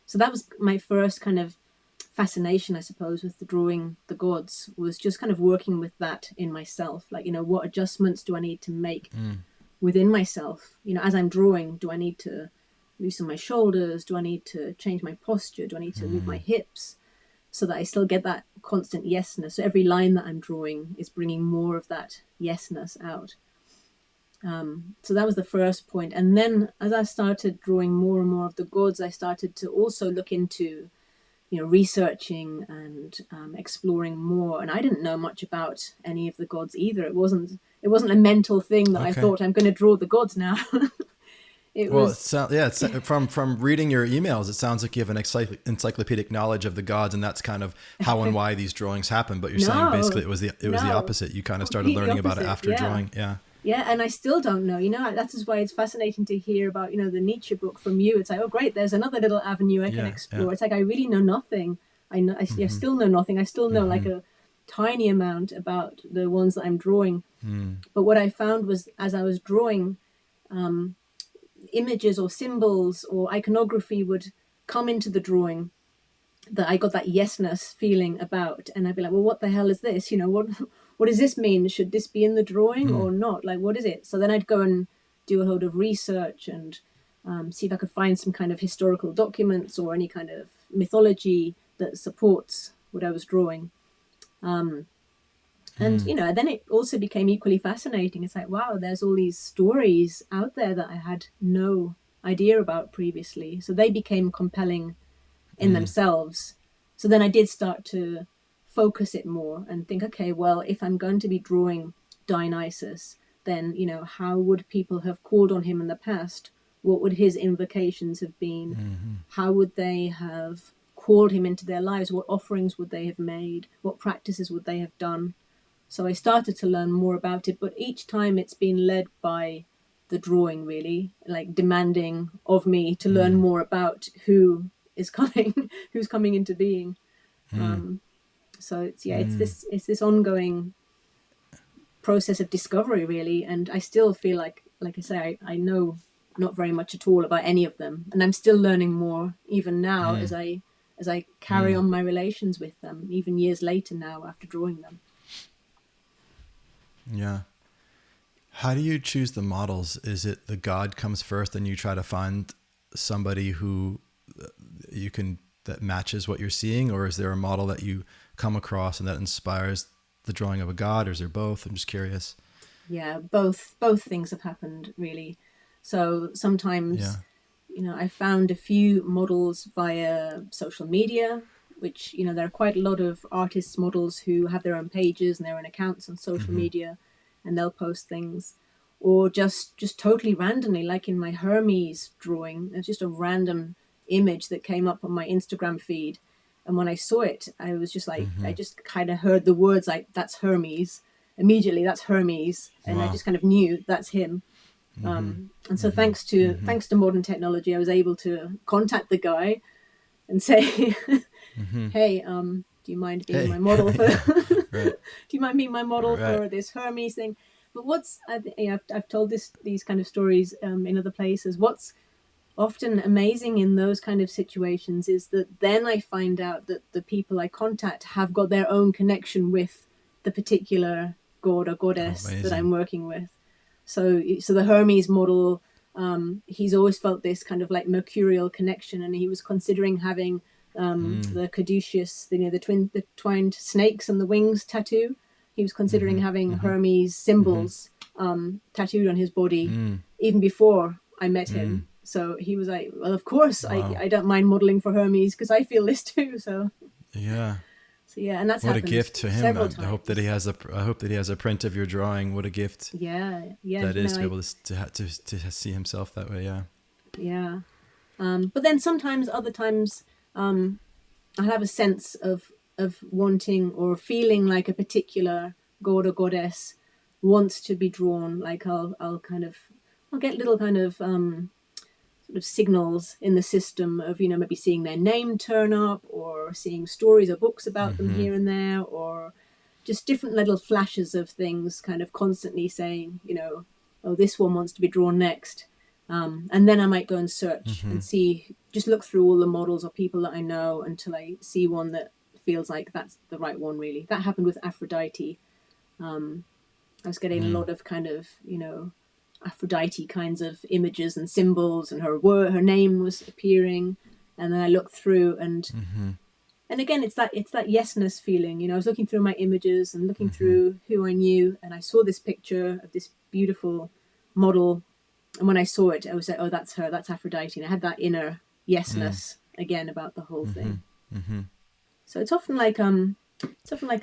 So that was my first kind of fascination, I suppose, with the drawing the gods, was just kind of working with that in myself. Like, what adjustments do I need to make within myself? As I'm drawing, do I need to loosen my shoulders? Do I need to change my posture? Do I need to move my hips so that I still get that constant yesness? So every line that I'm drawing is bringing more of that yesness out. So that was the first point. And then as I started drawing more and more of the gods, I started to also look into researching and exploring more. And I didn't know much about any of the gods either. It wasn't a mental thing that I Okay. thought I'm going to draw the gods now. It Well, was it's from reading your emails, it sounds like you have an encyclopedic knowledge of the gods, and that's kind of how and why these drawings happen. But you're saying basically no, it was the no, opposite. You kind of started completely learning about it opposite. after Yeah. drawing. Yeah. Yeah, and I still don't know. That's why it's fascinating to hear about, the Nietzsche book from you. It's like, oh, great, there's another little avenue I can Yeah. Yeah. explore. It's like, I really know nothing. I still know nothing. I still know like a tiny amount about the ones that I'm drawing. But what I found was, as I was drawing, images or symbols or iconography would come into the drawing that I got that yesness feeling about, and I'd be like, well, what the hell is this? What does this mean? Should this be in the drawing or not? Like, what is it? So then I'd go and do a load of research and see if I could find some kind of historical documents or any kind of mythology that supports what I was drawing. And then it also became equally fascinating. It's like, wow, there's all these stories out there that I had no idea about previously. So they became compelling in themselves. So then I did start to focus it more and think, okay, well, if I'm going to be drawing Dionysus, then, how would people have called on him in the past? What would his invocations have been? How would they have called him into their lives? What offerings would they have made? What practices would they have done? So I started to learn more about it, but each time it's been led by the drawing, really, like demanding of me to learn more about who is coming, who's coming into being. So it's this ongoing process of discovery, really, and I still feel like I say, I know not very much at all about any of them, and I'm still learning more even now as I carry on my relations with them, even years later now after drawing them. Yeah. How do you choose the models? Is it the god comes first and you try to find somebody who you can that matches what you're seeing, or is there a model that you come across and that inspires the drawing of a god, or is there both? I'm just curious. Yeah, both things have happened, really. So Yeah. sometimes, I found a few models via social media, which, there are quite a lot of artists models who have their own pages and their own accounts on social media, and they'll post things. Or just totally randomly, like in my Hermes drawing, it's just a random image that came up on my Instagram feed. And when I saw it, I was just like, I just kind of heard the words like, that's Hermes. Immediately, that's Hermes. And I Wow. just kind of knew that's him. And so thanks to modern technology, I was able to contact the guy and say, hey, do you mind being my Hey. model for Yeah. Right. do you mind being my model Right. for this Hermes thing? But I've told these kind of stories in other places. What's often amazing in those kind of situations is that then I find out that the people I contact have got their own connection with the particular god or Oh, goddess that I'm amazing. working with. So the Hermes model, he's always felt this kind of like mercurial connection, and he was considering having the caduceus, the twined snakes and the wings tattoo. He was considering having Hermes symbols tattooed on his body even before I met him. So he was like, well, of course, Wow. I don't mind modeling for Hermes because I feel this too. Yeah. So yeah, and that's What a happened gift to him. several I hope that he times. has a. I hope that he has a print of your drawing. What a gift Yeah, yeah, that is to be able to see himself that way. Yeah. yeah. But then sometimes, other times, I have a sense of wanting or feeling like a particular god or goddess wants to be drawn. Like I'll get little kind of sort of signals in the system of maybe seeing their name turn up, or seeing stories or books about them here and there, or just different little flashes of things kind of constantly saying, oh, this one wants to be drawn next. And then I might go and search and see, just look through all the models or people that I know until I see one that feels like that's the right one, really. That happened with Aphrodite. I was getting a lot of kind of, Aphrodite kinds of images and symbols, and her name was appearing. And then I looked through, and again, it's that yesness feeling. I was looking through my images and looking through who I knew, and I saw this picture of this beautiful model. And when I saw it, I was like, oh, that's her, that's Aphrodite. And I had that inner yesness again about the whole thing. So it's often like a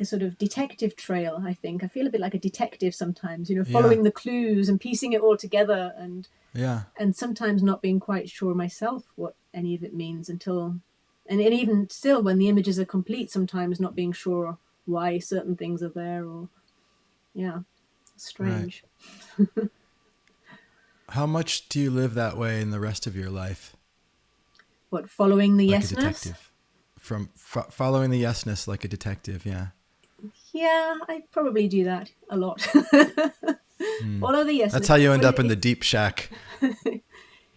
sort of detective trail, I think. I feel a bit like a detective sometimes, following the clues and piecing it all together, and sometimes not being quite sure myself what any of it means until, and even still when the images are complete, sometimes not being sure why certain things are there, or strange. Right. How much do you live that way in the rest of your life? What, following the like yesness? A detective. From following the yesness like a detective, yeah. Yeah, I probably do that a lot. Follow the yesness. That's how you end up in the deep shack.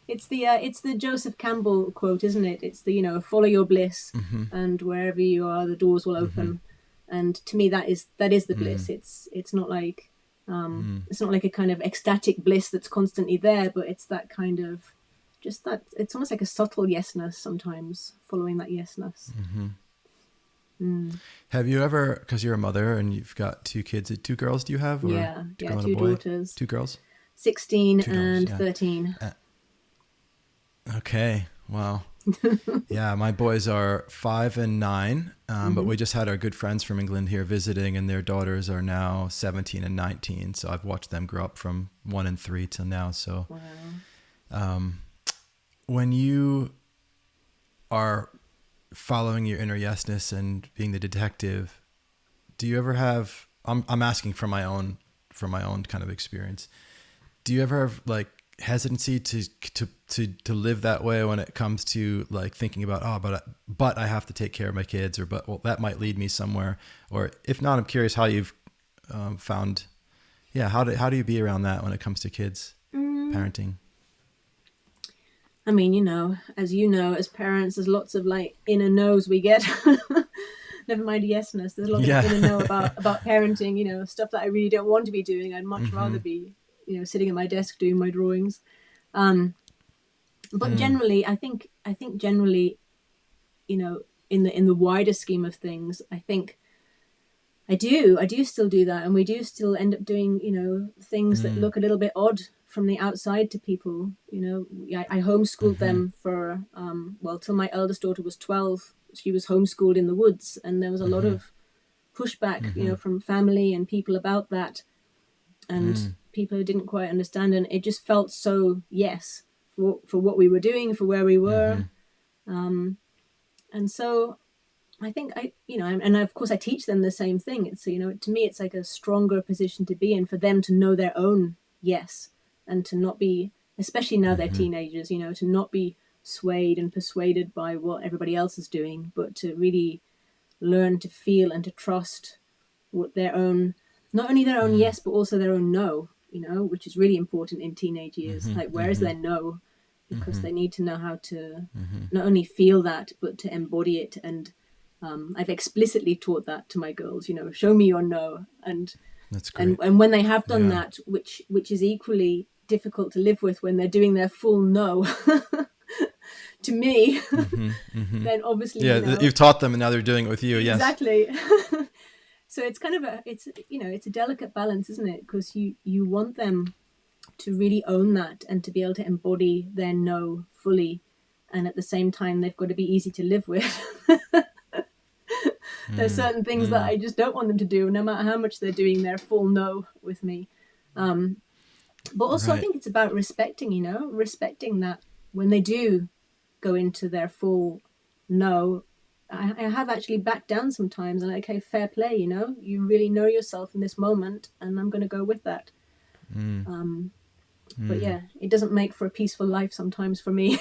It's the Joseph Campbell quote, isn't it? It's the follow your bliss, and wherever you are, the doors will open. And to me, that is the bliss. It's not like it's not like a kind of ecstatic bliss that's constantly there, but it's that kind of just that. It's almost like a subtle yesness sometimes, following that yesness. Have you ever, because you're a mother and you've got 2 kids, 2 girls do you have? Or Yeah, 2 boy? daughters. 2 girls? 16 2 and daughters, 13. Okay, wow. Yeah, my boys are 5 and 9, but we just had our good friends from England here visiting, and their daughters are now 17 and 19. So I've watched them grow up from 1 and 3 till now. So when you are following your inner yesness and being the detective, do you ever have, I'm asking from my own kind of experience, do you ever have like hesitancy to live that way when it comes to like thinking about, but I have to take care of my kids, or that might lead me somewhere? Or if not, I'm curious how you've found, how do you be around that when it comes to kids parenting? I mean, as as parents, there's lots of like inner no's we get. Never mind yesness. There's a lot of inner no about parenting, stuff that I really don't want to be doing. I'd much rather be, sitting at my desk doing my drawings. But generally, I think generally, in the wider scheme of things, I think I do still do that. And we do still end up doing, things that look a little bit odd from the outside to people. I homeschooled them for, till my eldest daughter was 12. She was homeschooled in the woods, and there was a lot of pushback, from family and people about that, and people who didn't quite understand. And it just felt so for what we were doing, for where we were. And so I think and of course I teach them the same thing. It's, to me, it's like a stronger position to be in, for them to know their own yes, and to not be, especially now they're teenagers, to not be swayed and persuaded by what everybody else is doing, but to really learn to feel and to trust what their own, not only their own yes, but also their own no, which is really important in teenage years. Like, where is their no? Because they need to know how to not only feel that, but to embody it. And I've explicitly taught that to my girls, show me your no. And that's great. And when they have done that, which is equally difficult to live with, when they're doing their full no to me, then obviously you've taught them and now they're doing it with you. Exactly. So it's kind of it's a delicate balance, isn't it? Because you want them to really own that and to be able to embody their no fully, and at the same time they've got to be easy to live with. There's certain things that I just don't want them to do, no matter how much they're doing their full no with me. But also I think it's about respecting that when they do go into their full no, I have actually backed down sometimes, and okay, fair play, you really know yourself in this moment, and I'm going to go with that. But yeah, it doesn't make for a peaceful life sometimes for me.